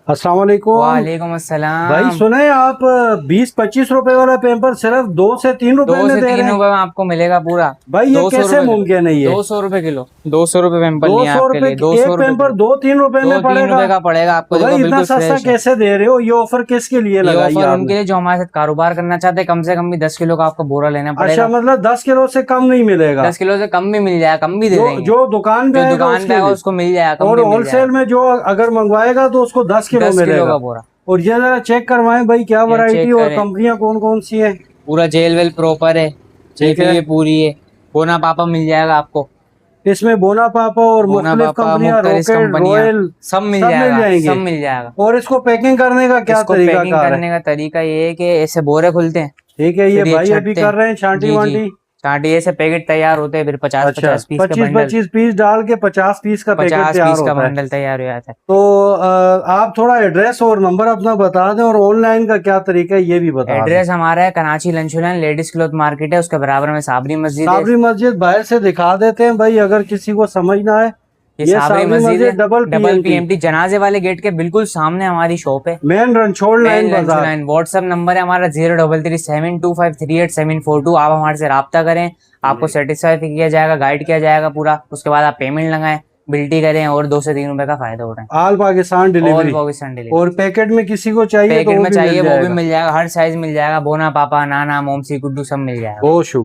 अस्सलाम वालेकुम। वालेकुम अस्सलाम। भाई सुने आप 20-25 रुपए वाला पेपर सिर्फ 2 से 3 रुपए दो में से दे तीन रहे हैं। रुपए में आपको मिलेगा पूरा। भाई ये 200 कैसे रुपए किलो। मुमकिन है ये? 200 रुपए किलो। 200 रुपए पेम्पर दो लिए हैं सौ आपके रुपए लिए। 200 एक रुपए पेपर किलो। 2-3 रुपए में 2-3 रुपए पड़ेगा? का पड़ेगा आपको। तो भाई देखो इतना बिल्कुल सस्ता फ्रेश है। कैसे दे रहे हो? ये ऑफर किसके लिए ये लगाई ऑफर आपने? उनके लिए जो हमारे साथ कारोबार करना चाहते हैं। कम से कम भी 10 किलो का आपको बोरा लेना अच्छा, पड़ेगा। मतलब 10 किलो से कम नहीं मिलेगा? 10 किलो से कम भी मिल जाएगा, कम भी दे जो देंगे। जो दुकान पे जो आएगा दुकान पे उसके आएगा लिए? उसको मिल जाएगा, कम और भी मिल होलसेल जाएगा। में जो अगर मंगवाएगा तो उसको 10 किलो 10 किलो मिलेगा? का बोरा। और ये जरा चेक करवाएं भाई, क्या ये वैरायटी चेक और करें। कंपनियां कौन कौन सी हैं? पूरा जेल वेल प्रॉपर है। ठीक चीफी है। भी पूरी है। बोना पापा मिल जाएगा आपको। इसमें बोना पापा और बोना मुख्तलिफ पापा कंपनियां, मुख्तलिफ रॉकेट, कंपनियां रॉयल, सब मिल सब मिल जाएगा, जाएंगे? सब मिल जाएगा। और इसको पैकिंग करने का क्या इसको तरीका पैकिंग कार है? करने का तरीका ये है कि ऐसे बोरे खुलते हैं। ठीक है, ये फिर ये भाई अभी छटते कर हैं। रहे हैं छांटी जी जी। वांटी। कांटिए से पैकेट तैयार होते हैं, फिर पचास अच्छा, पचास पीस के पच्चीस बंडल। पच्चीस पीस डाल के 50 पीस का पैकेट 50 तैयार पीस का होता है। बंडल तैयार हो जाता है। तो आप थोड़ा एड्रेस और नंबर अपना बता दें, और ऑनलाइन का क्या तरीका है ये भी बता दें। एड्रेस हमारा है Karachi lunch line, ladies cloth market है, उसके बराबर में साबरी मस्जिद है। साबरी मस्जिद बाहर से दिखा देते हैं भाई, अगर किसी को समझ ना आए। ये ये साबरी साबरी मस्जिद है। मस्जिद डबल डबल पीएमटी, पीएमटी जनाजे वाले गेट के बिल्कुल सामने हमारी शॉप है। Main Ranchhod main line lunch बाजार। लाइन। व्हाट्सएप नंबर है हमारा 0337253842। आप हमारे से राब्ता करें। आपको सेटिस्फाई किया जाएगा, गाइड किया जाएगा पूरा। उसके बाद आप पेमेंट लगाएं, बिल्टी करें और 2 से 3 रुपए का फायदा उठाएं। All Pakistan all delivery. Pakistan delivery. और पैकेट में किसी को चाहिए तो पैकेट वो में भी मिल चाहिए वो भी जाएगा? मिल जाएगा, हर साइज मिल जाएगा। बोना पापा, नाना, मोमसी, गुड्डू सब मिल जाएगा। बहुत शुक्रिया।